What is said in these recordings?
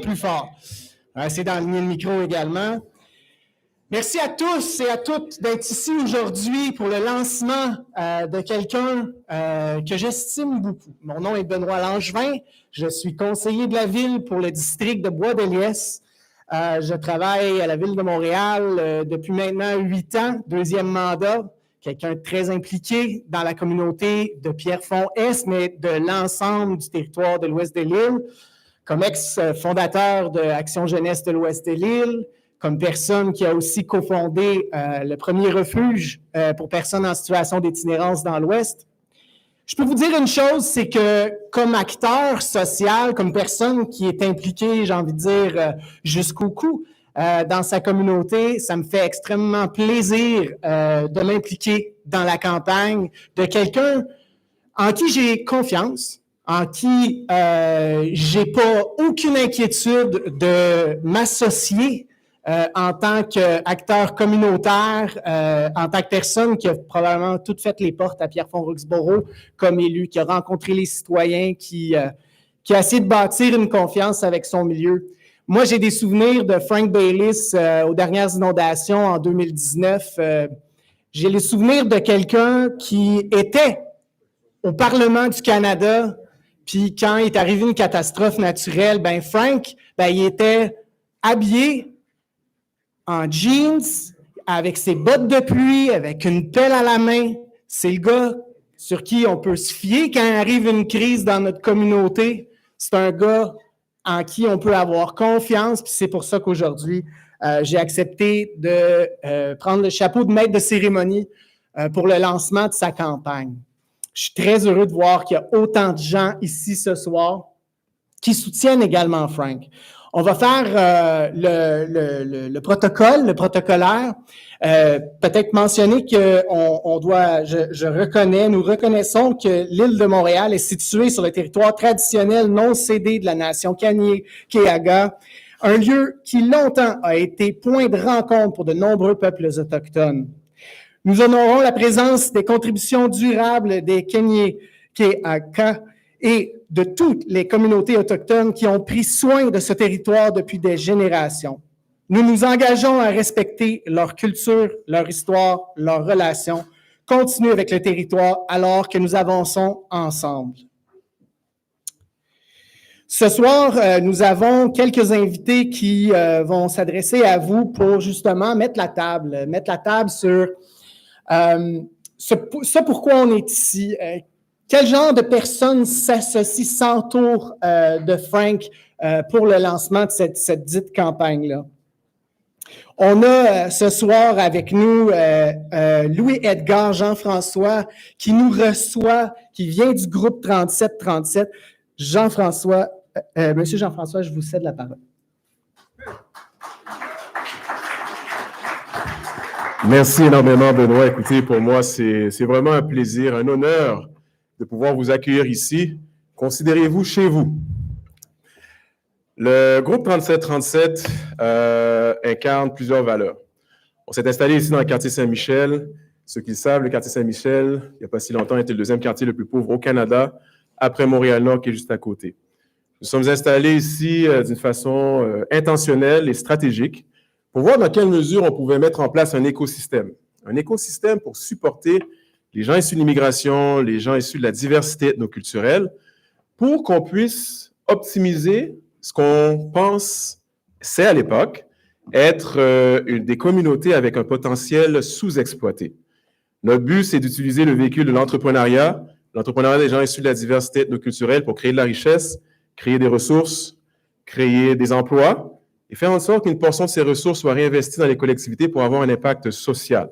plus fort. On va essayer d'enligner le micro également. Merci à tous et à toutes d'être ici aujourd'hui pour le lancement de quelqu'un que j'estime beaucoup. Mon nom est Benoît Langevin. Je suis conseiller de la ville pour le district de Bois-de-Liesse. Je travaille à la ville de Montréal depuis maintenant 8 ans, deuxième mandat. Quelqu'un de très impliqué dans la communauté de Pierrefonds-Est, mais de l'ensemble du territoire de l'Ouest de l'île, comme ex-fondateur de Action Jeunesse de l'Ouest de l'île, comme personne qui a aussi cofondé le premier refuge pour personnes en situation d'itinérance dans l'Ouest. Je peux vous dire une chose, c'est que comme acteur social, comme personne qui est impliquée, j'ai envie de dire, jusqu'au cou dans sa communauté, ça me fait extrêmement plaisir de m'impliquer dans la campagne de quelqu'un en qui j'ai confiance, en qui j'ai pas aucune inquiétude de m'associer en tant qu'acteur communautaire, en tant que personne qui a probablement toutes fait les portes à Pierrefonds-Roxboro comme élu, qui a rencontré les citoyens, qui a essayé de bâtir une confiance avec son milieu. Moi, j'ai des souvenirs de Frank Baylis aux dernières inondations en 2019. J'ai les souvenirs de quelqu'un qui était au Parlement du Canada, puis quand est arrivée une catastrophe naturelle, ben Frank, il était habillé en jeans, avec ses bottes de pluie, avec une pelle à la main. C'est le gars sur qui on peut se fier quand arrive une crise dans notre communauté. C'est un gars en qui on peut avoir confiance, puis c'est pour ça qu'aujourd'hui, j'ai accepté de prendre le chapeau de maître de cérémonie pour le lancement de sa campagne. Je suis très heureux de voir qu'il y a autant de gens ici ce soir qui soutiennent également Frank. On va faire le protocole, le protocolaire. Peut-être mentionner qu'on doit, nous reconnaissons que l'île de Montréal est située sur le territoire traditionnel non cédé de la nation Kanien'kehá:ka, un lieu qui longtemps a été point de rencontre pour de nombreux peuples autochtones. Nous honorons la présence des contributions durables des Kanien'kehá:ka et de toutes les communautés autochtones qui ont pris soin de ce territoire depuis des générations. Nous nous engageons à respecter leur culture, leur histoire, leurs relations, continuer avec le territoire alors que nous avançons ensemble. Ce soir, nous avons quelques invités qui vont s'adresser à vous pour justement mettre la table sur ce pourquoi on est ici. Quel genre de personnes s'associent, s'entourent de Frank pour le lancement de cette dite campagne-là? On a ce soir avec nous Louis-Edgar Jean-François qui nous reçoit, qui vient du groupe 3737. Monsieur Jean-François, je vous cède la parole. Merci énormément, Benoît. Écoutez, pour moi, c'est vraiment un plaisir, un honneur de pouvoir vous accueillir ici. Considérez-vous chez vous. Le groupe 3737 incarne plusieurs valeurs. On s'est installé ici dans le quartier Saint-Michel. Ceux qui le savent, le quartier Saint-Michel, il n'y a pas si longtemps, était le deuxième quartier le plus pauvre au Canada, après Montréal-Nord, qui est juste à côté. Nous sommes installés ici d'une façon intentionnelle et stratégique pour voir dans quelle mesure on pouvait mettre en place un écosystème. Un écosystème pour supporter les gens issus de l'immigration, les gens issus de la diversité ethnoculturelle, pour qu'on puisse optimiser ce qu'on pense, c'est à l'époque, être des communautés avec un potentiel sous-exploité. Notre but, c'est d'utiliser le véhicule de l'entrepreneuriat des gens issus de la diversité ethnoculturelle pour créer de la richesse, créer des ressources, créer des emplois et faire en sorte qu'une portion de ces ressources soit réinvestie dans les collectivités pour avoir un impact social.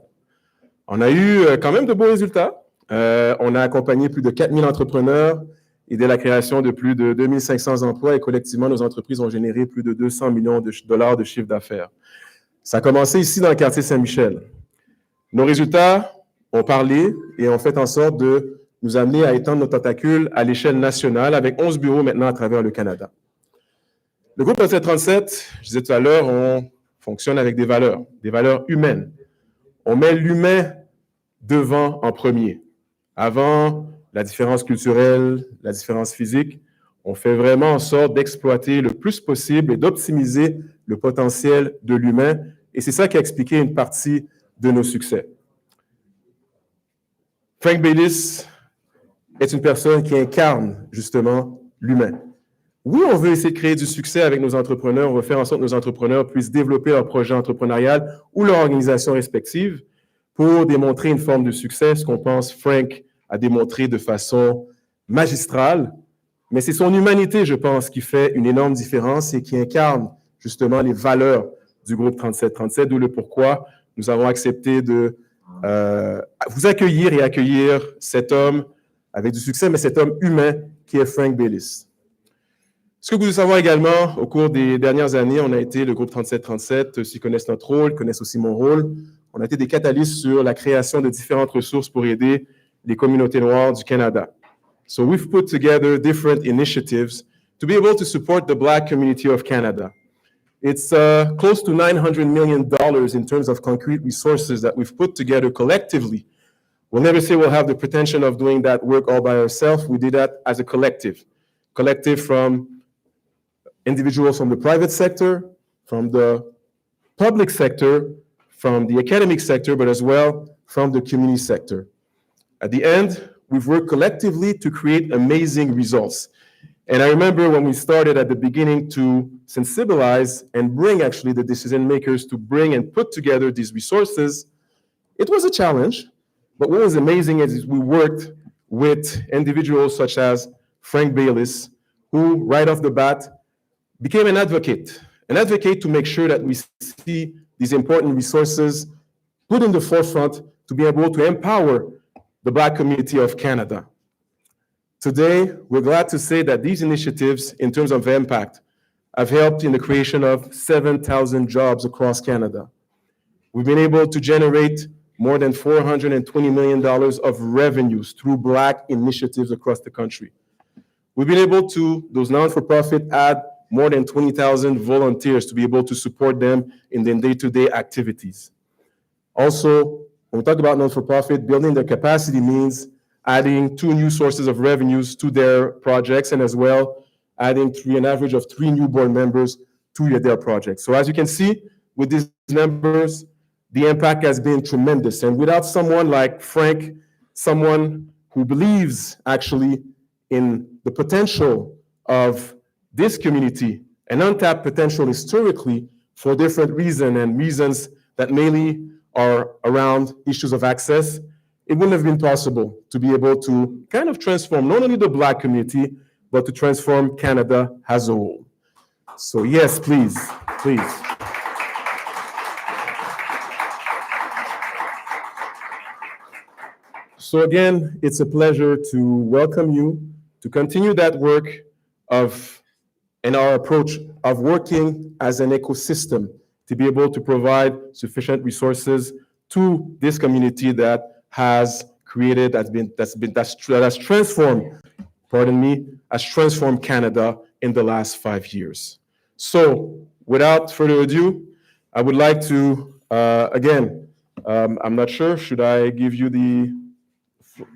On a eu quand même de beaux résultats. On a accompagné plus de 4000 entrepreneurs, aidé la création de plus de 2500 emplois et collectivement, nos entreprises ont généré plus de 200 millions de dollars de chiffre d'affaires. Ça a commencé ici dans le quartier Saint-Michel. Nos résultats ont parlé et ont fait en sorte de nous amener à étendre nos tentacules à l'échelle nationale avec 11 bureaux maintenant à travers le Canada. Le groupe 3737, je disais tout à l'heure, on fonctionne avec des valeurs humaines. On met l'humain devant en premier. Avant la différence culturelle, la différence physique, On fait vraiment en sorte d'exploiter le plus possible et d'optimiser le potentiel de l'humain. Et c'est ça qui a expliqué une partie de nos succès. Frank Baylis est une personne qui incarne justement l'humain. Oui, on veut essayer de créer du succès avec nos entrepreneurs. On veut faire en sorte que nos entrepreneurs puissent développer leur projet entrepreneurial ou leur organisation respective pour démontrer une forme de succès, ce qu'on pense Frank a démontré de façon magistrale. Mais c'est son humanité, je pense, qui fait une énorme différence et qui incarne justement les valeurs du groupe 3737, d'où le pourquoi nous avons accepté de vous accueillir et accueillir cet homme avec du succès, mais cet homme humain qui est Frank Baylis. Ce que vous devez savoir également, au cours des dernières années, on a été le groupe 3737, ceux qui connaissent notre rôle, connaissent aussi mon rôle. On a été des catalystes sur la création de différentes ressources pour aider les communautés noires du Canada. So we've put together different initiatives to be able to support the Black community of Canada. It's close to $900 million in terms of concrete resources that we've put together collectively. We'll never say we'll have the pretension of doing that work all by ourselves. We did that as a collective from individuals from the private sector, from the public sector, from the academic sector, but as well from the community sector. At the end, we've worked collectively to create amazing results. And I remember when we started at the beginning to sensibilize and bring actually the decision makers to bring and put together these resources, it was a challenge. But what was amazing is we worked with individuals such as Frank Baylis, who right off the bat became an advocate to make sure that we see these important resources put in the forefront to be able to empower the Black community of Canada. Today, we're glad to say that these initiatives, in terms of impact, have helped in the creation of 7,000 jobs across Canada. We've been able to generate more than $420 million of revenues through Black initiatives across the country. We've been able to, those non-for-profit, add more than 20,000 volunteers to be able to support them in their day-to-day activities. Also, when we talk about non-for-profit, building their capacity means adding 2 new sources of revenues to their projects, and as well adding an average of 3 new board members to their projects. So as you can see, with these numbers, the impact has been tremendous. And without someone like Frank, someone who believes actually in the potential of this community, an untapped potential historically for different reasons that mainly are around issues of access, it wouldn't have been possible to be able to kind of transform not only the Black community, but to transform Canada as a whole. So yes, please. So again, it's a pleasure to welcome you to continue that work and our approach of working as an ecosystem to be able to provide sufficient resources to this community that has created, has transformed Canada in the last 5 years. So without further ado, I would like to, I'm not sure, should I give you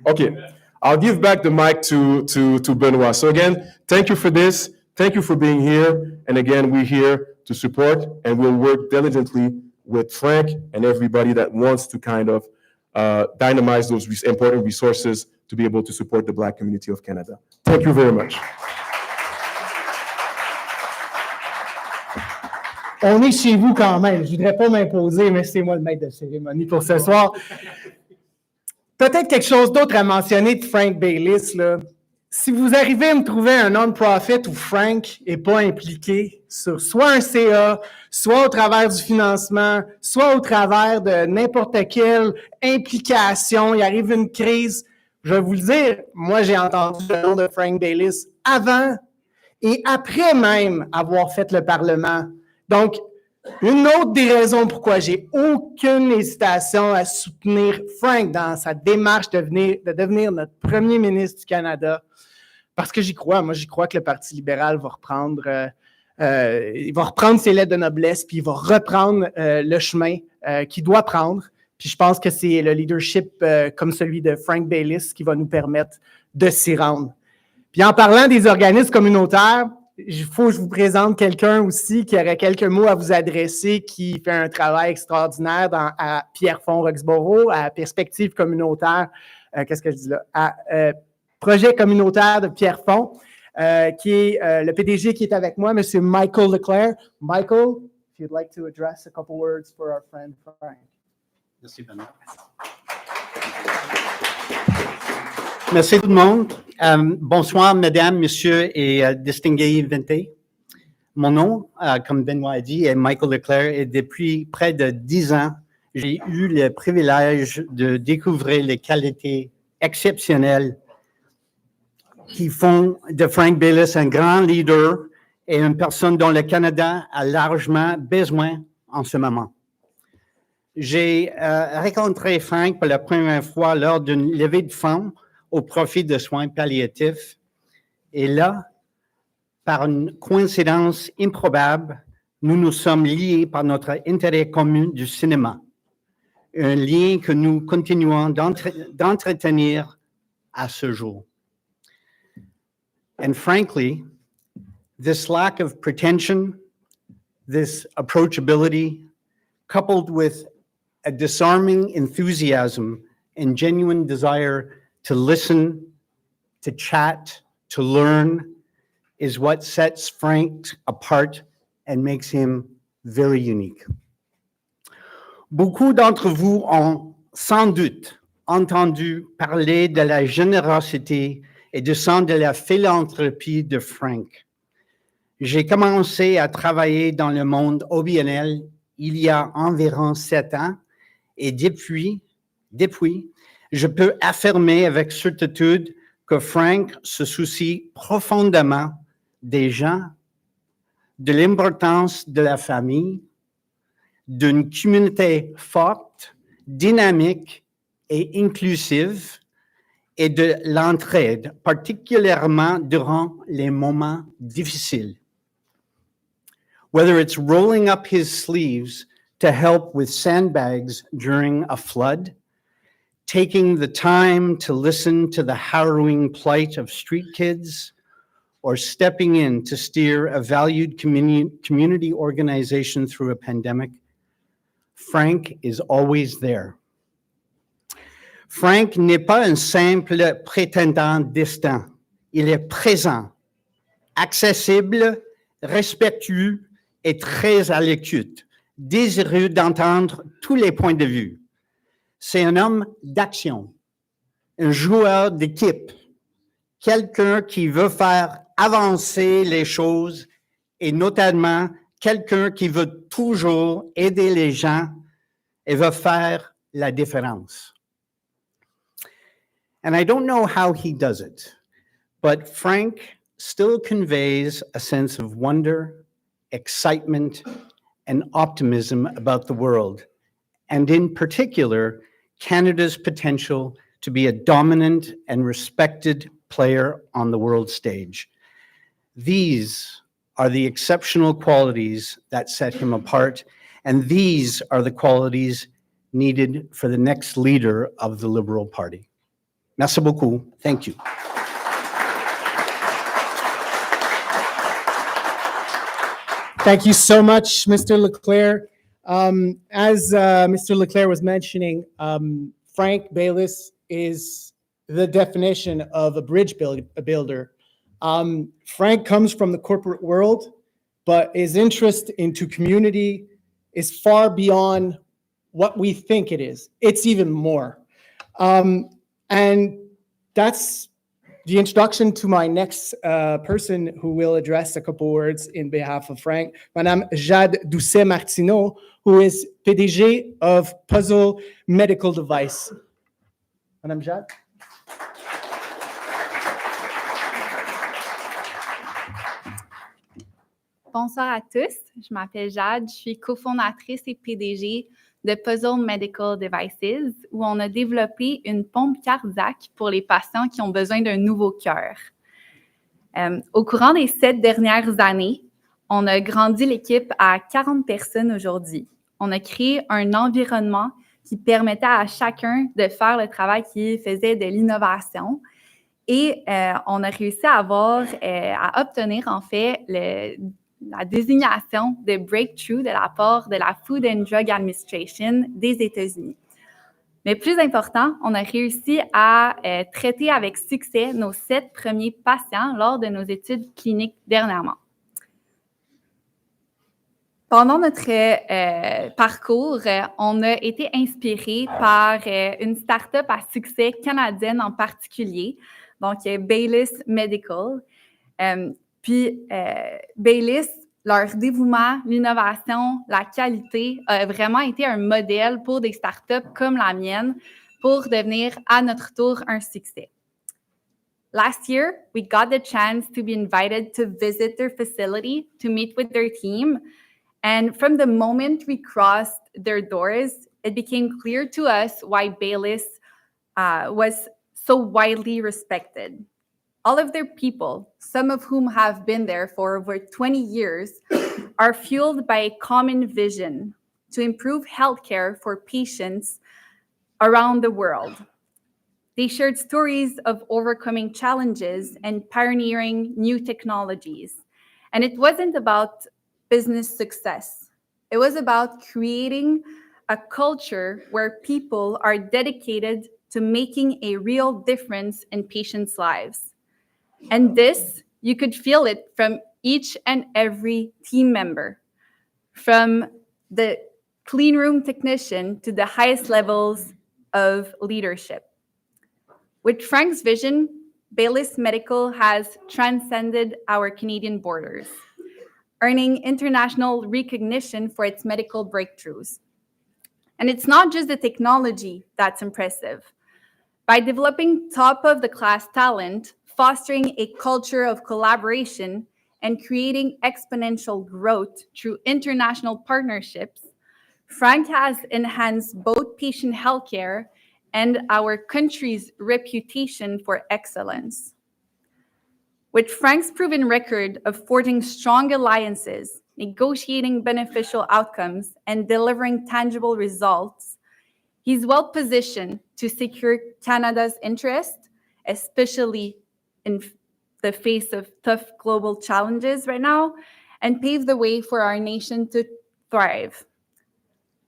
okay, I'll give back the mic to Benoit. So again, thank you for this. Thank you for being here. And again, we're here to support, and we'll work diligently with Frank and everybody that wants to kind of dynamize those important resources to be able to support the Black community of Canada. Thank you very much. On est chez vous quand même. Je ne voudrais pas m'imposer, mais c'est moi le maître de cérémonie pour ce soir. Peut-être quelque chose d'autre à mentionner de Frank Baylis, là. Si vous arrivez à me trouver un non-profit où Frank n'est pas impliqué sur soit un CA, soit au travers du financement, soit au travers de n'importe quelle implication, il arrive une crise, je vais vous le dire, moi j'ai entendu le nom de Frank Baylis avant et après même avoir fait le Parlement. Donc, une autre des raisons pourquoi j'ai aucune hésitation à soutenir Frank dans sa démarche de devenir notre premier ministre du Canada, parce que j'y crois. Moi, j'y crois que le Parti libéral va reprendre ses lettres de noblesse, puis il va reprendre le chemin qu'il doit prendre. Puis je pense que c'est le leadership comme celui de Frank Baylis qui va nous permettre de s'y rendre. Puis en parlant des organismes communautaires, il faut que je vous présente quelqu'un aussi qui aurait quelques mots à vous adresser, qui fait un travail extraordinaire à Pierrefonds-Roxborough, à Perspective communautaire, qu'est-ce que je dis là? À Projet communautaire de Pierrefonds, qui est le PDG qui est avec moi, M. Michael Leclerc. Michael, if you'd like to address a couple words for our friend Frank. Merci, Benoît. Merci tout le monde. Bonsoir, mesdames, messieurs et distingués invités. Mon nom, comme Benoît a dit, est Michael Leclerc et depuis près de 10 ans, j'ai eu le privilège de découvrir les qualités exceptionnelles qui font de Frank Baylis un grand leader et une personne dont le Canada a largement besoin en ce moment. J'ai rencontré Frank pour la première fois lors d'une levée de fonds au profit de soins palliatifs. Et là, par une coïncidence improbable, nous nous sommes liés par notre intérêt commun du cinéma. Un lien que nous continuons d'entretenir à ce jour. And frankly, this lack of pretension, this approachability, coupled with a disarming enthusiasm and genuine desire to listen, to chat, to learn, is what sets Frank apart and makes him very unique. Beaucoup d'entre vous ont sans doute entendu parler de la générosité et du sens de la philanthropie de Frank. J'ai commencé à travailler dans le monde OBNL il y a environ 7 ans et depuis, je peux affirmer avec certitude que Frank se soucie profondément des gens, de l'importance de la famille, d'une communauté forte, dynamique et inclusive, et de l'entraide, particulièrement durant les moments difficiles. Whether it's rolling up his sleeves to help with sandbags during a flood, taking the time to listen to the harrowing plight of street kids, or stepping in to steer a valued community organization through a pandemic, Frank is always there. Frank n'est pas un simple prétendant distant. Il est présent, accessible, respectueux et très à l'écoute, désireux d'entendre tous les points de vue. C'est un homme d'action, un joueur d'équipe, quelqu'un qui veut faire avancer les choses et notamment quelqu'un qui veut toujours aider les gens et veut faire la différence. And I don't know how he does it, but Frank still conveys a sense of wonder, excitement, and optimism about the world, and in particular, Canada's potential to be a dominant and respected player on the world stage. These are the exceptional qualities that set him apart, and these are the qualities needed for the next leader of the Liberal Party. Merci beaucoup. Thank you. Thank you so much, Mr. Leclerc. As Mr. Leclerc was mentioning, Frank Baylis is the definition of a bridge builder. Frank comes from the corporate world, but his interest into community is far beyond what we think it is. It's even more. And that's the introduction to my next person who will address a couple words in behalf of Frank, Madame Jade Doucet-Martineau, who is PDG of Puzzle Medical Device. Madame Jade. Bonsoir à tous, je m'appelle Jade, je suis cofondatrice et PDG de Puzzle Medical Devices, où on a développé une pompe cardiaque pour les patients qui ont besoin d'un nouveau cœur. Au courant des 7 dernières années, on a grandi l'équipe à 40 personnes aujourd'hui. On a créé un environnement qui permettait à chacun de faire le travail qui faisait de l'innovation Et on a réussi à obtenir en fait la désignation de breakthrough de la part de la Food and Drug Administration des États-Unis. Mais plus important, on a réussi à traiter avec succès nos 7 premiers patients lors de nos études cliniques dernièrement. Pendant notre parcours, on a été inspiré par une start-up à succès canadienne en particulier, donc Baylis Medical. Baylis, leur dévouement, l'innovation, la qualité a vraiment été un modèle pour des startups comme la mienne pour devenir à notre tour un succès. Last year, we got the chance to be invited to visit their facility to meet with their team. And from the moment we crossed their doors, it became clear to us why Baylis was so widely respected. All of their people, some of whom have been there for over 20 years, are fueled by a common vision to improve healthcare for patients around the world. They shared stories of overcoming challenges and pioneering new technologies. And it wasn't about business success. It was about creating a culture where people are dedicated to making a real difference in patients' lives. And this, you could feel it from each and every team member, from the clean room technician to the highest levels of leadership. With Frank's vision, Baylis Medical has transcended our Canadian borders, earning international recognition for its medical breakthroughs. And it's not just the technology that's impressive. By developing top-of-the-class talent, fostering a culture of collaboration, and creating exponential growth through international partnerships, Frank has enhanced both patient healthcare and our country's reputation for excellence. With Frank's proven record of forging strong alliances, negotiating beneficial outcomes, and delivering tangible results, he's well positioned to secure Canada's interest, especially in the face of tough global challenges right now, and pave the way for our nation to thrive.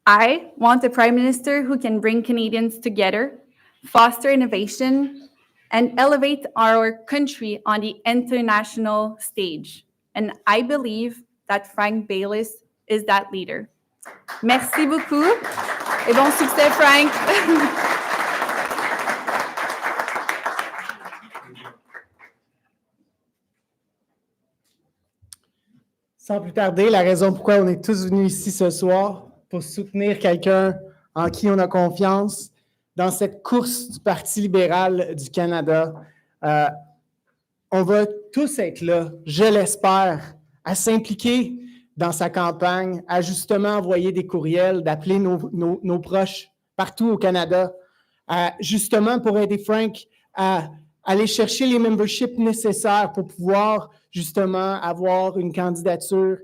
I want a Prime Minister who can bring Canadians together, foster innovation, and elevate our country on the international stage. And I believe that Frank Baylis is that leader. Merci beaucoup et bon succès, Frank. Sans plus tarder, la raison pourquoi on est tous venus ici ce soir, pour soutenir quelqu'un en qui on a confiance dans cette course du Parti libéral du Canada. On va tous être là, je l'espère, à s'impliquer dans sa campagne, à justement envoyer des courriels, d'appeler nos proches partout au Canada, justement pour aider Frank à aller chercher les memberships nécessaires pour pouvoir justement avoir une candidature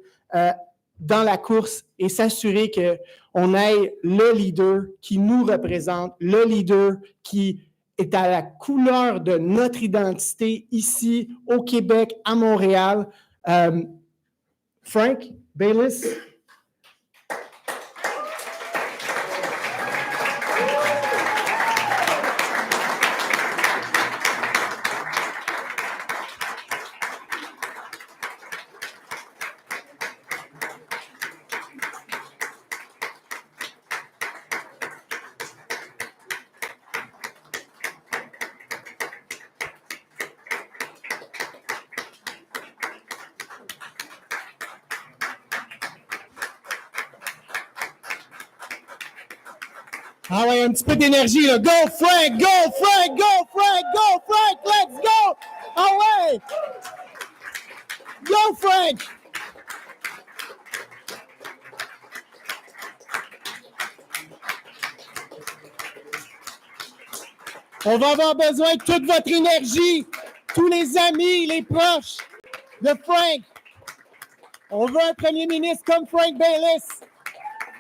dans la course et s'assurer qu'on ait le leader qui nous représente, le leader qui est à la couleur de notre identité ici au Québec, à Montréal. Frank Baylis. Ah ouais, un petit peu d'énergie, là. Go Frank, go Frank, go Frank, go Frank, let's go! Ah ouais! Go Frank! On va avoir besoin de toute votre énergie, tous les amis, les proches de Frank. On veut un premier ministre comme Frank Baylis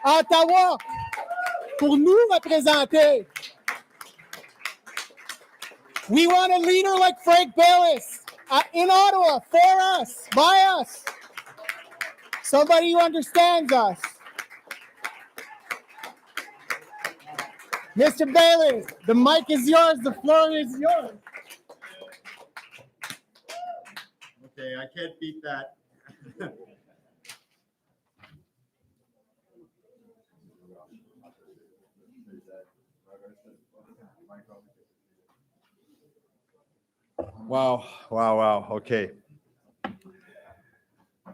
à Ottawa pour nous représenter. We want a leader like Frank Baylis in Ottawa, for us, by us. Somebody who understands us. Mr. Baylis, the mic is yours, the floor is yours. Okay, I can't beat that. Wow. OK.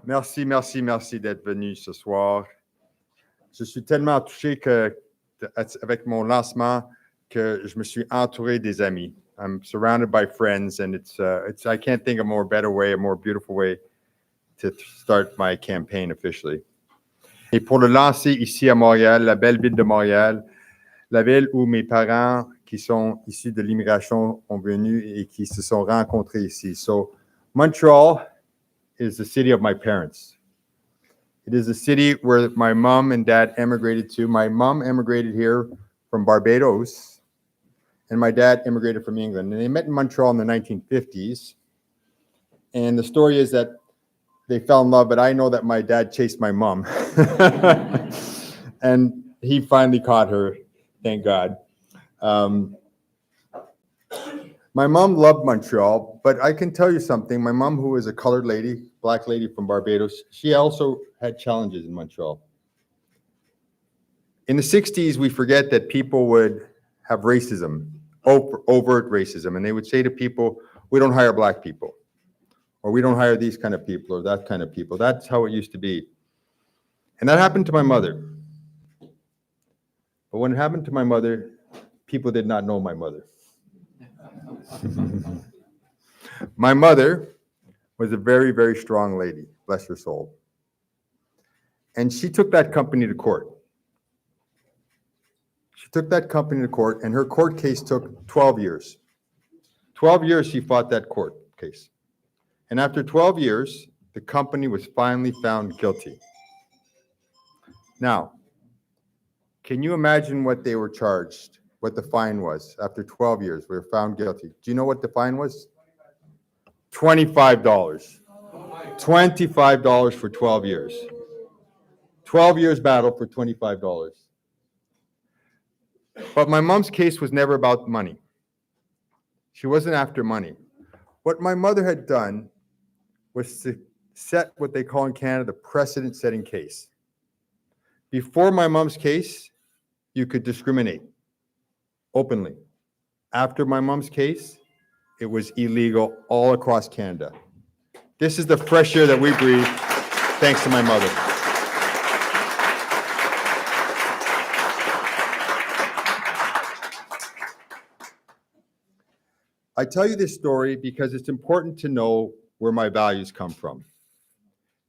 Merci d'être venu ce soir. Je suis tellement touché avec mon lancement que je me suis entouré des amis. I'm surrounded by friends, and I can't think of a more beautiful way to start my campaign officially. Et pour le lancer ici à Montréal, la belle ville de Montréal, la ville où mes parents qui sont ici de l'immigration ont venu et qui se sont rencontrés ici. So Montreal is the city of my parents. It is the city where my mom and dad emigrated to. My mom emigrated here from Barbados, and my dad immigrated from England. And they met in Montreal in the 1950s. And the story is that they fell in love, but I know that my dad chased my mom. And he finally caught her, thank God. My mom loved Montreal, but I can tell you something. My mom, who is a colored lady, black lady from Barbados, she also had challenges in Montreal. In the 60s, we forget that people would have racism, overt racism, and they would say to people, we don't hire black people, or we don't hire these kind of people, or that kind of people. That's how it used to be. And that happened to my mother. But when it happened to my mother, people did not know my mother. My mother was a very, very strong lady, bless her soul. And she took that company to court. She took that company to court, and her court case took 12 years. 12 years she fought that court case. And after 12 years, the company was finally found guilty. Now, can you imagine what they were charged, what the fine was? After 12 years, we were found guilty. Do you know what the fine was? $25. $25 for 12 years. 12 years battle for $25. But my mom's case was never about money. She wasn't after money. What my mother had done was to set what they call in Canada the precedent-setting case. Before my mom's case, you could discriminate openly. After my mom's case, it was illegal all across Canada. This is the fresh air that we breathe, thanks to my mother. I tell you this story because it's important to know where my values come from.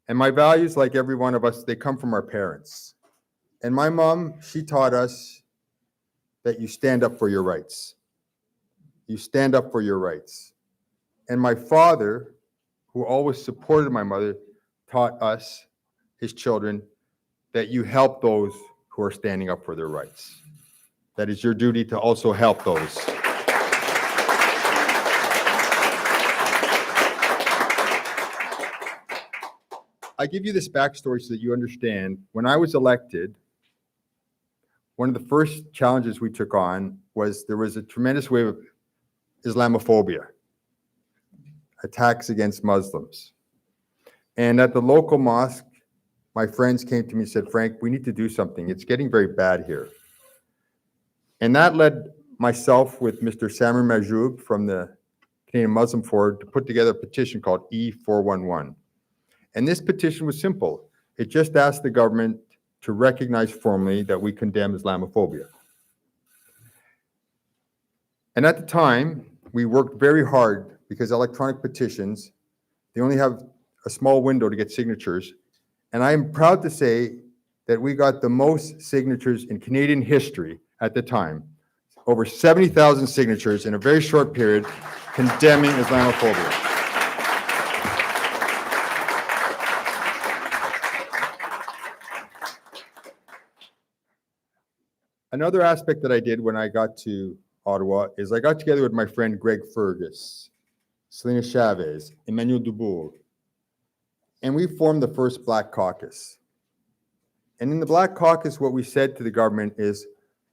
And my values, like every one of us, they come from our parents. And my mom, she taught us that you stand up for your rights. You stand up for your rights. And my father, who always supported my mother, taught us, his children, that you help those who are standing up for their rights. That is your duty to also help those. I give you this backstory so that you understand. When I was elected, one of the first challenges we took on was there was a tremendous wave of Islamophobia, attacks against Muslims. And at the local mosque, my friends came to me and said, Frank, we need to do something. It's getting very bad here. And that led myself with Mr. Samir Majoub from the Canadian Muslim Forum to put together a petition called E411. And this petition was simple. It just asked the government to recognize formally that we condemn Islamophobia. And at the time, we worked very hard because electronic petitions, they only have a small window to get signatures. And I am proud to say that we got the most signatures in Canadian history at the time, over 70,000 signatures in a very short period condemning Islamophobia. Another aspect that I did when I got to Ottawa is I got together with my friend Greg Fergus, Selena Chavez, Emmanuel Dubourg, and we formed the first Black Caucus. And in the Black Caucus, what we said to the government is,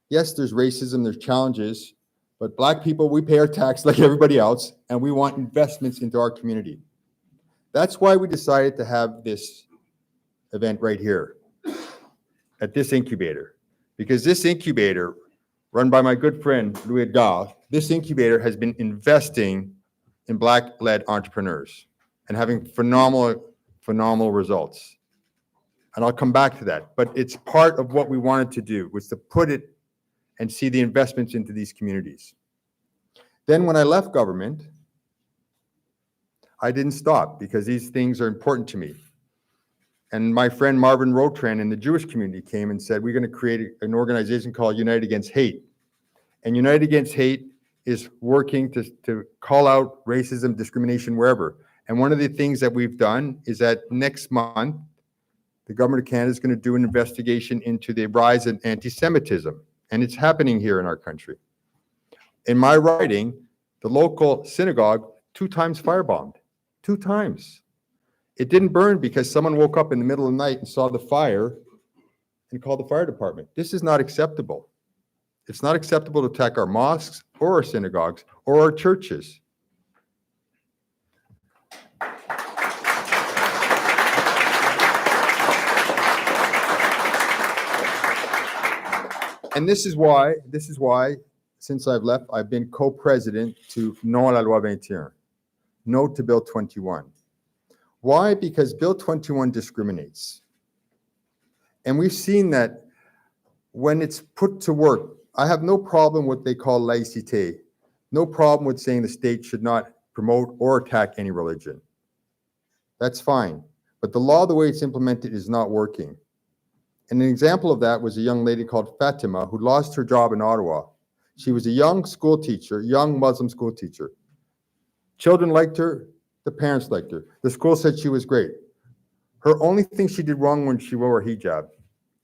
yes, there's racism, there's challenges, but Black people, we pay our tax like everybody else, and we want investments into our community. That's why we decided to have this event right here at this incubator, because this incubator, run by my good friend, Louis Edgar, this incubator has been investing in Black-led entrepreneurs and having phenomenal results. And I'll come back to that, but it's part of what we wanted to do, was to put it and see the investments into these communities. Then when I left government, I didn't stop because these things are important to me. And my friend Marvin Rotran in the Jewish community came and said, we're going to create an organization called United Against Hate. And United Against Hate is working to call out racism, discrimination, wherever. And one of the things that we've done is that next month, the government of Canada is going to do an investigation into the rise in anti-Semitism. And it's happening here in our country. In my writing, the local synagogue 2 times firebombed. 2 times. It didn't burn because someone woke up in the middle of the night and saw the fire and called the fire department. This is not acceptable. It's not acceptable to attack our mosques or our synagogues or our churches. And this is why, since I've left, I've been co-president to Non à la loi 21, no to Bill 21. Why? Because Bill 21 discriminates. And we've seen that when it's put to work, I have no problem with what they call laïcité, no problem with saying the state should not promote or attack any religion. That's fine. But the law, the way it's implemented, is not working. And an example of that was a young lady called Fatima who lost her job in Ottawa. She was a young school teacher, young Muslim school teacher. Children liked her, the parents liked her. The school said she was great. Her only thing she did wrong when she wore a hijab,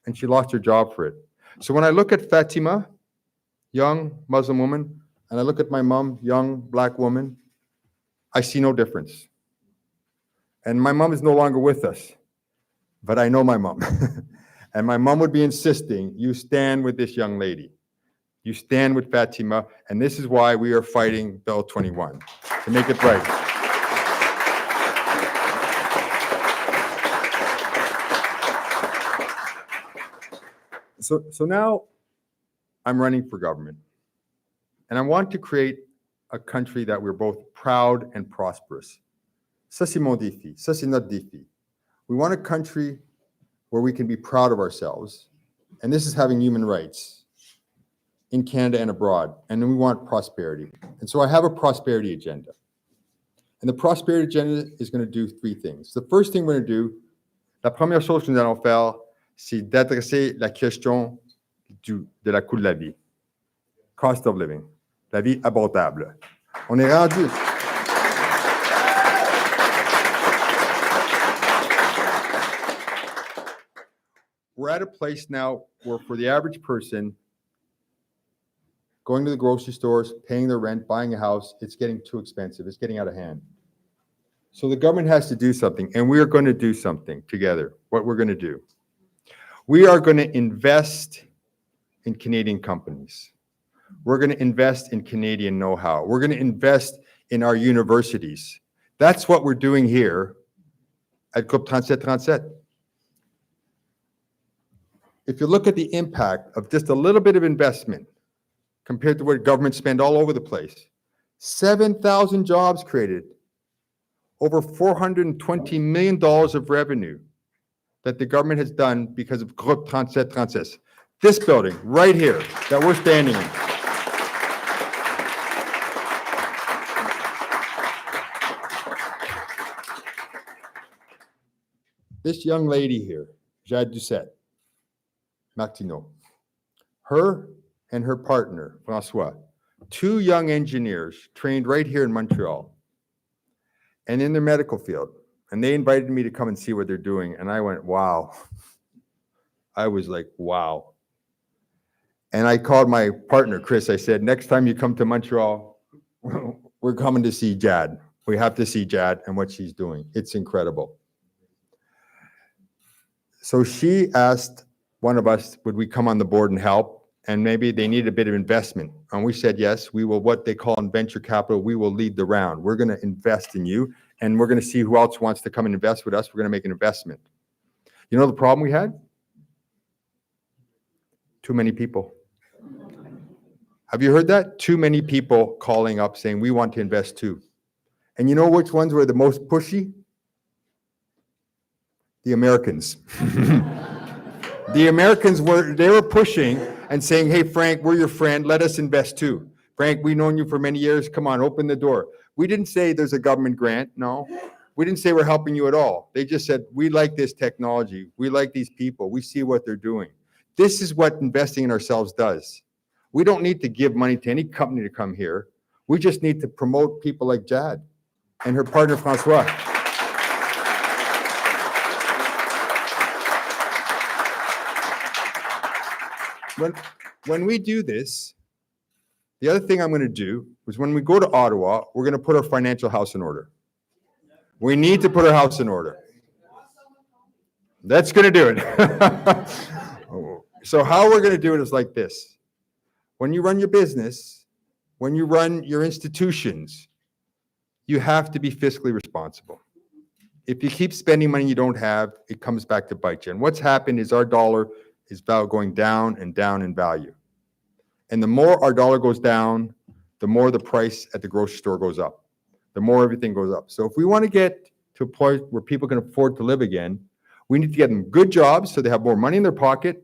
and she lost her job for it. So when I look at Fatima, young Muslim woman, and I look at my mom, young Black woman, I see no difference. And my mom is no longer with us, but I know my mom. And my mom would be insisting, you stand with this young lady. You stand with Fatima, and this is why we are fighting Bill 21, to make it right. So now I'm running for government, and I want to create a country that we're both proud and prosperous. Ça, c'est mon défi. Ça, c'est notre défi. We want a country where we can be proud of ourselves, and this is having human rights in Canada and abroad, and then we want prosperity. And so I have a prosperity agenda. And the prosperity agenda is going to do 3 things. The first thing we're going to do, la première chose que nous allons faire, c'est d'adresser la question de la coût de la vie. Cost of living. La vie abordable. On est rendu... We're at a place now where for the average person, going to the grocery stores, paying their rent, buying a house, it's getting too expensive. It's getting out of hand. So the government has to do something, and we are going to do something together. What we're going to do. We are going to invest in Canadian companies. We're going to invest in Canadian know-how. We're going to invest in our universities. That's what we're doing here at Groupe 3737. If you look at the impact of just a little bit of investment compared to what governments spend all over the place, 7,000 jobs created, over $420 million of revenue that the government has done because of Groupe 3736. This building right here that we're standing in. This young lady here, Jade Doucette, Martineau, her and her partner, François, 2 young engineers trained right here in Montreal and in their medical field. And they invited me to come and see what they're doing. And I went, wow. I was like, wow. And I called my partner, Chris. I said, next time you come to Montreal, we're coming to see Jad. We have to see Jad and what she's doing. It's incredible. So she asked one of us, would we come on the board and help? And maybe they need a bit of investment. And we said, yes, we will, what they call in venture capital, we will lead the round. We're going to invest in you, and we're going to see who else wants to come and invest with us. We're going to make an investment. You know the problem we had? Too many people. Have you heard that? Too many people calling up saying, we want to invest too. And you know which ones were the most pushy? The Americans. The Americans were pushing and saying, hey, Frank, we're your friend. Let us invest too. Frank, we've known you for many years. Come on, open the door. We didn't say there's a government grant. No. We didn't say we're helping you at all. They just said, we like this technology. We like these people. We see what they're doing. This is what investing in ourselves does. We don't need to give money to any company to come here. We just need to promote people like Jad and her partner, Francois. When we do this, the other thing I'm going to do is when we go to Ottawa, we're going to put our financial house in order. We need to put our house in order. That's going to do it. So how we're going to do it is like this. When you run your business, when you run your institutions, you have to be fiscally responsible. If you keep spending money you don't have, it comes back to bite you. And what's happened is our dollar is going down and down in value. And the more our dollar goes down, the more the price at the grocery store goes up. The more everything goes up. So if we want to get to a point where people can afford to live again, we need to get them good jobs so they have more money in their pocket,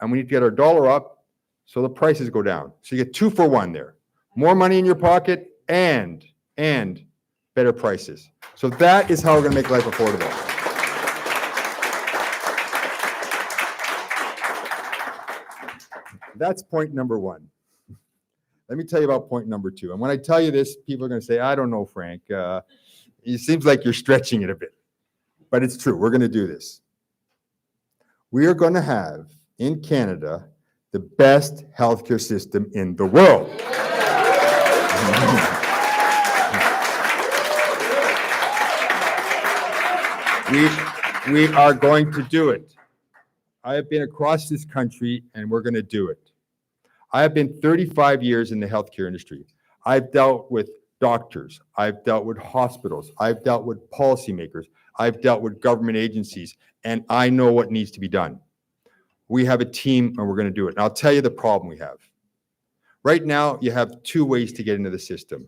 and we need to get our dollar up so the prices go down. So you get 2 for 1 there. More money in your pocket and better prices. So that is how we're going to make life affordable. That's point number 1. Let me tell you about point number 2. And when I tell you this, people are going to say, I don't know, Frank. It seems like you're stretching it a bit. But it's true. We're going to do this. We are going to have, in Canada, the best healthcare system in the world. We are going to do it. I have been across this country, and we're going to do it. I have been 35 years in the healthcare industry. I've dealt with doctors. I've dealt with hospitals. I've dealt with policymakers. I've dealt with government agencies, and I know what needs to be done. We have a team, and we're going to do it. And I'll tell you the problem we have. Right now, you have 2 ways to get into the system.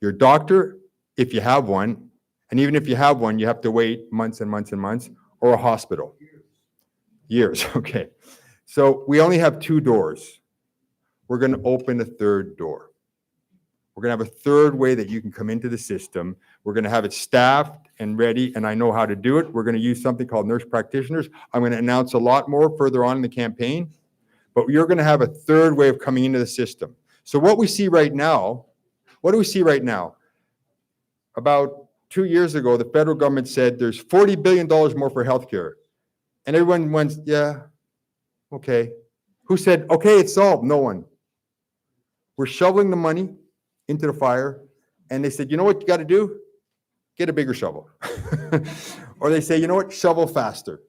Your doctor, if you have one, and even if you have one, you have to wait months and months and months, or a hospital. Years, okay. So we only have 2 doors. We're going to open a 3rd door. We're going to have a 3rd way that you can come into the system. We're going to have it staffed and ready, and I know how to do it. We're going to use something called nurse practitioners. I'm going to announce a lot more further on in the campaign, but you're going to have a 3rd way of coming into the system. So what we see right now, what do we see right now? About 2 years ago, the federal government said there's $40 billion more for healthcare. And everyone went, yeah, okay. Who said, okay, it's solved? No one. We're shoveling the money into the fire. And they said, you know what you got to do? Get a bigger shovel. Or they say, you know what? Shovel faster.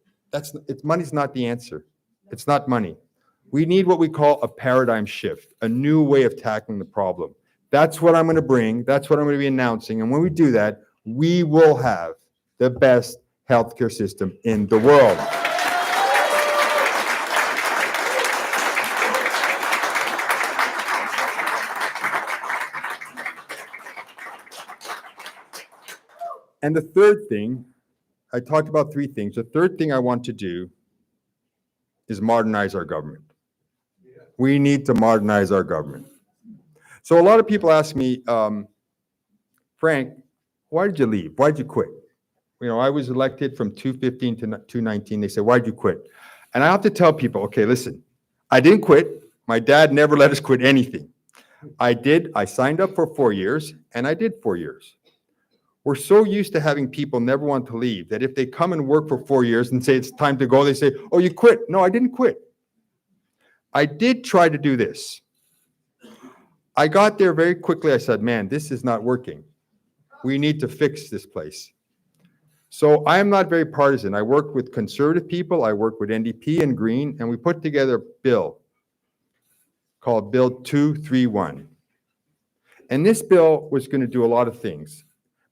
Money's not the answer. It's not money. We need what we call a paradigm shift, a new way of tackling the problem. That's what I'm going to bring. That's what I'm going to be announcing. And when we do that, we will have the best healthcare system in the world. And the 3rd thing, I talked about 3 things. The 3rd thing I want to do is modernize our government. We need to modernize our government. So a lot of people ask me, Frank, why did you leave? Why did you quit? You know, I was elected from 2015 to 2019. They said, why'd you quit? And I have to tell people, okay, listen, I didn't quit. My dad never let us quit anything. I signed up for 4 years, and I did 4 years. We're so used to having people never want to leave that if they come and work for 4 years and say it's time to go, they say, oh, you quit. No, I didn't quit. I did try to do this. I got there very quickly. I said, man, this is not working. We need to fix this place. So I am not very partisan. I worked with conservative people. I worked with NDP and Green, and we put together a bill called Bill 231. And this bill was going to do a lot of things,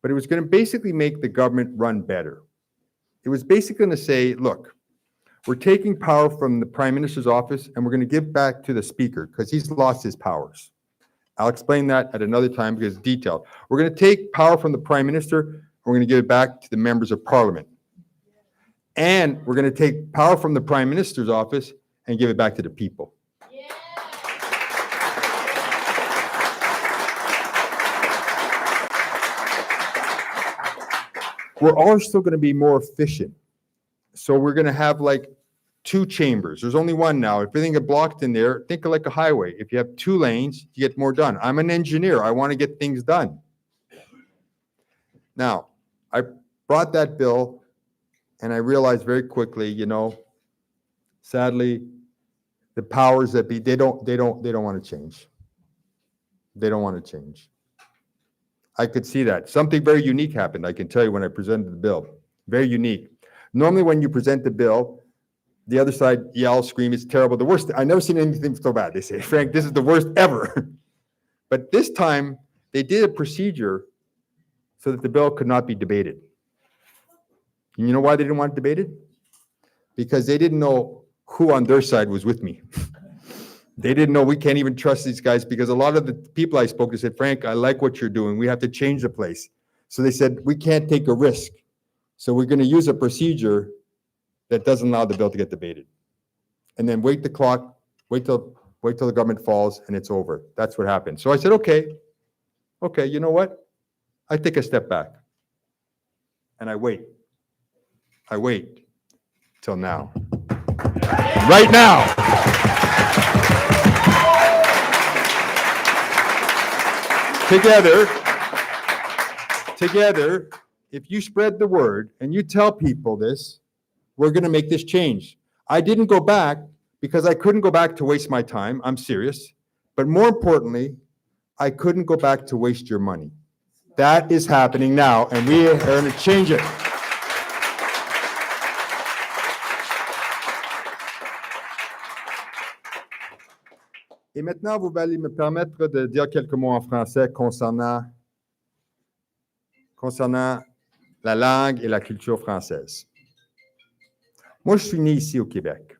but it was going to basically make the government run better. It was basically going to say, look, we're taking power from the Prime Minister's office and we're going to give back to the Speaker because he's lost his powers. I'll explain that at another time because it's detailed. We're going to take power from the Prime Minister and we're going to give it back to the members of Parliament. And we're going to take power from the Prime Minister's office and give it back to the people. We're also going to be more efficient. So we're going to have like 2 chambers. There's only one now. If everything get blocked in there, think of like a highway. If you have 2 lanes, you get more done. I'm an engineer. I want to get things done. Now, I brought that bill and I realized very quickly, you know, sadly, the powers that be, they don't want to change. They don't want to change. I could see that. Something very unique happened, I can tell you, when I presented the bill. Very unique. Normally, when you present the bill, the other side yells, scream, it's terrible. The worst, I've never seen anything so bad. They say, Frank, this is the worst ever. But this time, they did a procedure so that the bill could not be debated. And you know why they didn't want it debated? Because they didn't know who on their side was with me. They didn't know we can't even trust these guys because a lot of the people I spoke to said, Frank, I like what you're doing. We have to change the place. So they said, we can't take a risk. So we're going to use a procedure that doesn't allow the bill to get debated. And then wait the clock, wait till the government falls and it's over. That's what happened. So I said, okay, you know what? I take a step back and I wait till now. Right now. Together, if you spread the word and you tell people this, we're going to make this change. I didn't go back because I couldn't go back to waste my time. I'm serious. But more importantly, I couldn't go back to waste your money. That is happening now, and we are going to change it. Et maintenant, vous allez me permettre de dire quelques mots en français concernant la langue et la culture française. Moi, je suis né ici au Québec.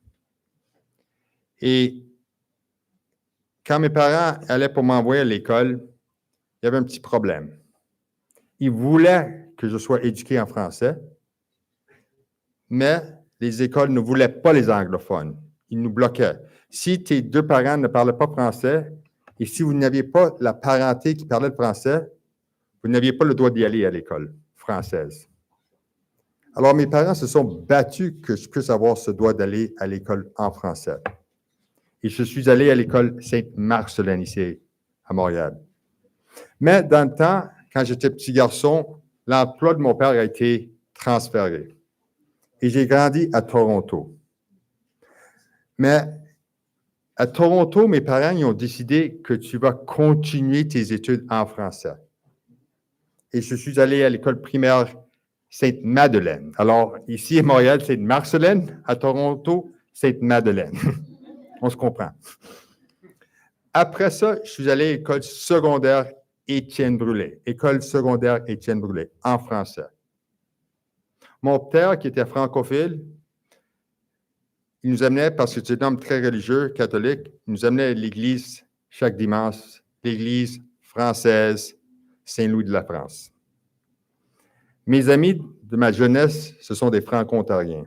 Et quand mes parents allaient pour m'envoyer à l'école, il y avait un petit problème. Ils voulaient que je sois éduqué en français, mais les écoles ne voulaient pas les anglophones. Ils nous bloquaient. Si tes 2 parents ne parlaient pas français, et si vous n'aviez pas la parenté qui parlait le français, vous n'aviez pas le droit d'y aller à l'école française. Alors, mes parents se sont battus que je puisse avoir ce droit d'aller à l'école en français. Et je suis allé à l'école Sainte-Marcelline ici, à Montréal. Mais dans le temps, quand j'étais petit garçon, l'emploi de mon père a été transféré. Et j'ai grandi à Toronto. Mais à Toronto, mes parents ils ont décidé que tu vas continuer tes études en français. Et je suis allé à l'école primaire Sainte-Madeleine. Alors, ici à Montréal, Sainte-Marcelline. À Toronto, Sainte-Madeleine. On se comprend. Après ça, je suis allé à l'école secondaire Étienne Brûlé. École secondaire Étienne Brûlé, en français. Mon père, qui était francophile, il nous amenait, parce que c'était un homme très religieux, catholique, il nous amenait à l'église chaque dimanche, l'église française Saint-Louis de la France. Mes amis de ma jeunesse, ce sont des franco-ontariens.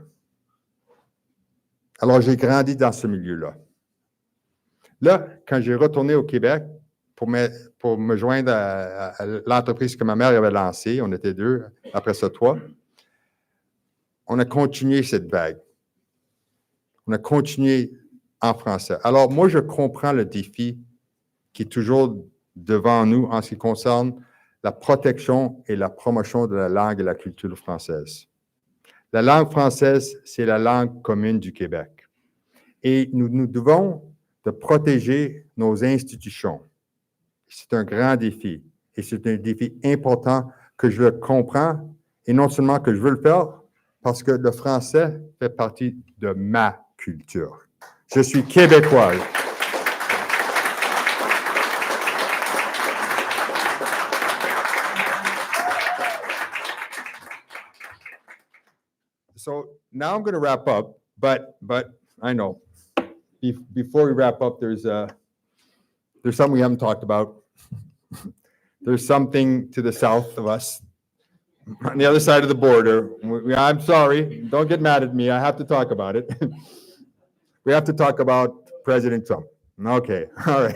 Alors, j'ai grandi dans ce milieu-là. Là, quand j'ai retourné au Québec pour me joindre à l'entreprise que ma mère avait lancée, on était 2, après ça 3, on a continué cette vague. On a continué en français. Alors, moi, je comprends le défi qui est toujours devant nous en ce qui concerne la protection et la promotion de la langue et la culture française. La langue française, c'est la langue commune du Québec. Et nous devons de protéger nos institutions. C'est un grand défi et c'est un défi important que je le comprends et non seulement que je veux le faire parce que le français fait partie de ma culture. Je suis québécoise. So now I'm going to wrap up, but I know before we wrap up, there's something we haven't talked about. There's something to the south of us, on the other side of the border. I'm sorry, don't get mad at me. I have to talk about it. We have to talk about President Trump. Okay, all right.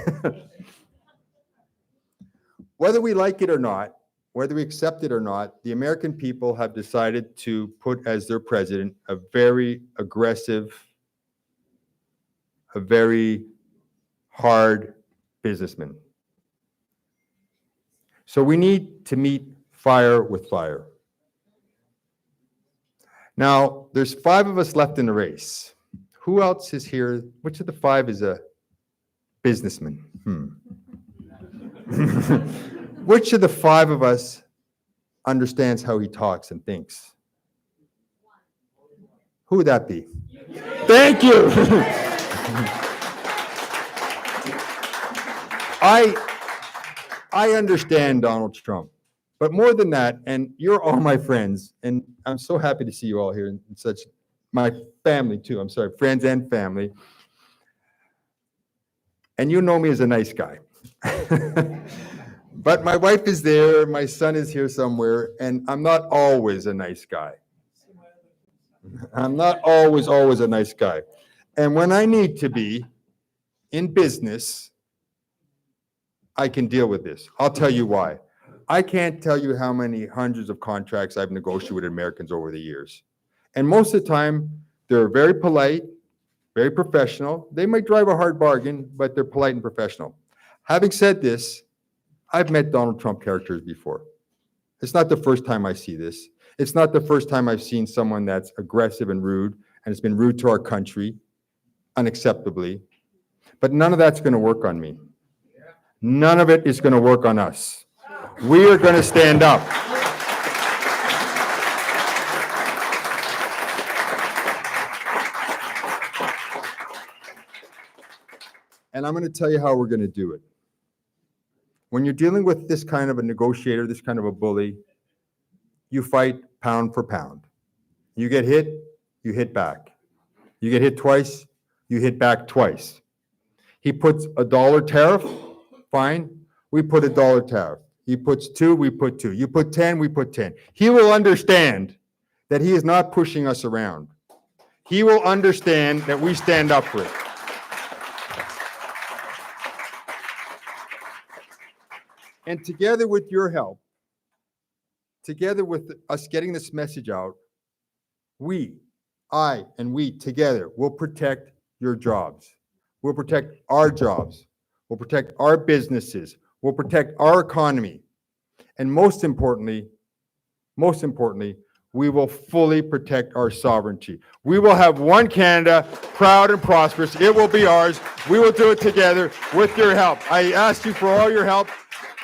Whether we like it or not, whether we accept it or not, the American people have decided to put as their president a very aggressive, a very hard businessman. So we need to meet fire with fire. Now, there's 5 of us left in the race. Who else is here? Which of the 5 is a businessman? Which of the 5 of us understands how he talks and thinks? Who would that be? Thank you. I understand Donald Trump, but more than that, and you're all my friends, and I'm so happy to see you all here and such my family too. I'm sorry, friends and family. And you know me as a nice guy. But my wife is there, my son is here somewhere, and I'm not always a nice guy. I'm not always a nice guy. And when I need to be in business, I can deal with this. I'll tell you why. I can't tell you how many hundreds of contracts I've negotiated with Americans over the years. And most of the time, they're very polite, very professional. They might drive a hard bargain, but they're polite and professional. Having said this, I've met Donald Trump characters before. It's not the first time I see this. It's not the first time I've seen someone that's aggressive and rude, and it's been rude to our country, unacceptably. But none of that's going to work on me. None of it is going to work on us. We are going to stand up. And I'm going to tell you how we're going to do it. When you're dealing with this kind of a negotiator, this kind of a bully, you fight pound for pound. You get hit, you hit back. You get hit twice, you hit back twice. He puts $1 tariff, fine. We put $1 tariff. He puts 2, we put 2. You put 10, we put 10. He will understand that he is not pushing us around. He will understand that we stand up for it. And together with your help, together with us getting this message out, I and we together will protect your jobs. We'll protect our jobs. We'll protect our businesses. We'll protect our economy. And most importantly, we will fully protect our sovereignty. We will have one Canada, proud and prosperous. It will be ours. We will do it together with your help. I ask you for all your help.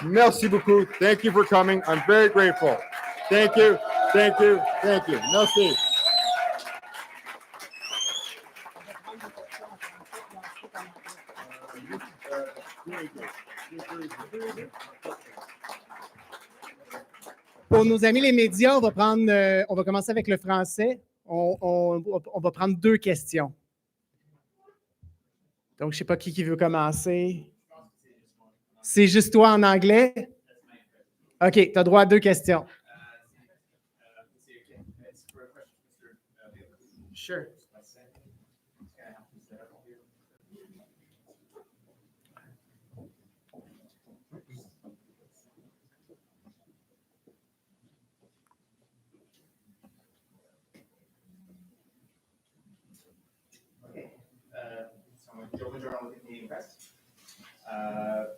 Merci beaucoup. Thank you for coming. I'm very grateful. Thank you. Thank you. Thank you. Merci. Pour nos amis les médias, on va commencer avec le français. On va prendre 2 questions. Donc, je ne sais pas qui veut commencer. C'est juste toi en anglais? OK, tu as droit à 2 questions. Sure.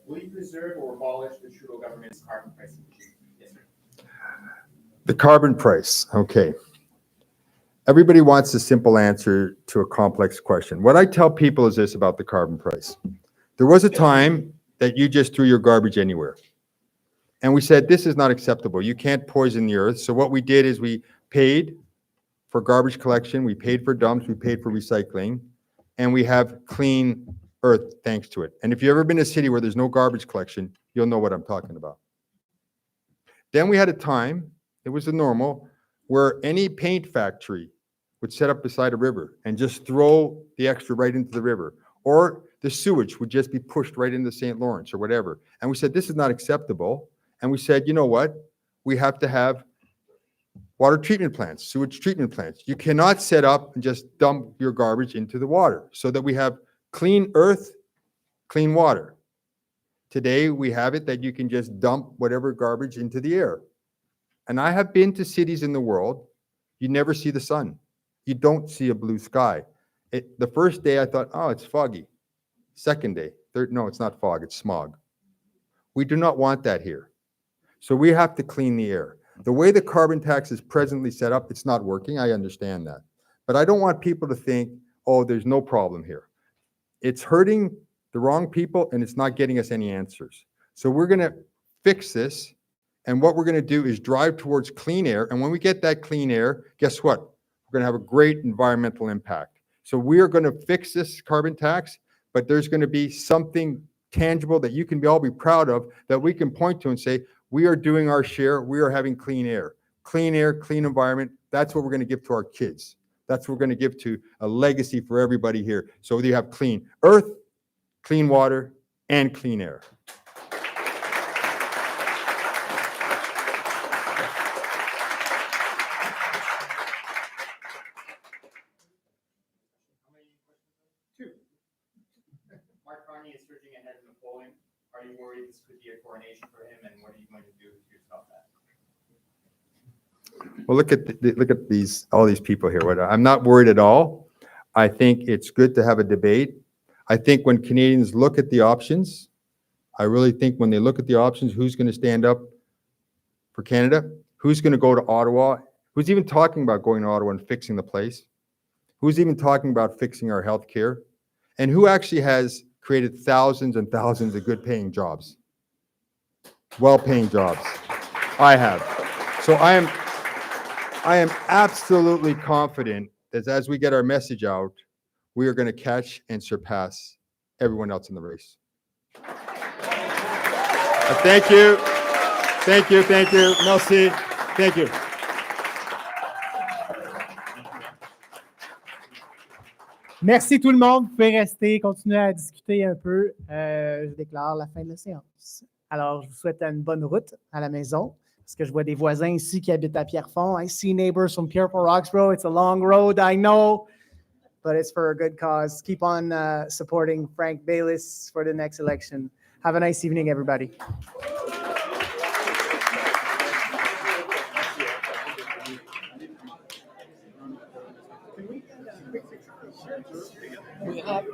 Will you preserve or abolish the Trudeau government's carbon pricing regime? Yes, sir. The carbon price, okay. everybody wants a simple answer to a complex question. What I tell people is this about the carbon price. There was a time that you just threw your garbage anywhere. And we said, this is not acceptable. You can't poison the earth. So what we did is we paid for garbage collection, we paid for dumps, we paid for recycling, and we have clean earth thanks to it. And if you've ever been in a city where there's no garbage collection, you'll know what I'm talking about. Then we had a time, it was the normal, where any paint factory would set up beside a river and just throw the extra right into the river. Or the sewage would just be pushed right into St. Lawrence or whatever. And we said, this is not acceptable. And we said, you know what? We have to have water treatment plants, sewage treatment plants. You cannot set up and just dump your garbage into the water so that we have clean earth, clean water. Today, we have it that you can just dump whatever garbage into the air. And I have been to cities in the world, you never see the sun. You don't see a blue sky. The first day I thought, oh, it's foggy. Second day, third, no, it's not fog, it's smog. We do not want that here. So we have to clean the air. The way the carbon tax is presently set up, it's not working. I understand that. But I don't want people to think, oh, there's no problem here. It's hurting the wrong people and it's not getting us any answers. So we're going to fix this. And what we're going to do is drive towards clean air. And when we get that clean air, guess what? We're going to have a great environmental impact. So we are going to fix this carbon tax, but there's going to be something tangible that you can all be proud of that we can point to and say, we are doing our share. We are having clean air, clean environment. That's what we're going to give to our kids. That's what we're going to give to a legacy for everybody here. So you have clean earth, clean water, and clean air. Are you worried this could be a coronation for him, and what are you going to do to stop that? Well, look at all these people here. I'm not worried at all. I think it's good to have a debate. I think when Canadians look at the options, I really think when they look at the options, who's going to stand up for Canada? Who's going to go to Ottawa? Who's even talking about going to Ottawa and fixing the place? Who's even talking about fixing our health care? And who actually has created thousands and thousands of good-paying jobs, well-paying jobs? I have. So I am absolutely confident that as we get our message out, we are going to catch and surpass everyone else in the race. Thank you. Thank you. Thank you. Merci. Thank you. Merci tout le monde. Vous pouvez rester, continuer à discuter un peu. Je déclare la fin de la séance. Alors, je vous souhaite une bonne route à la maison, parce que je vois des voisins ici qui habitent à Pierrefonds. I see neighbors from Pierrefonds, Roxborough. It's a long road, I know, but it's for a good cause. Keep on supporting Frank Baylis for the next election. Have a nice evening, everybody. We have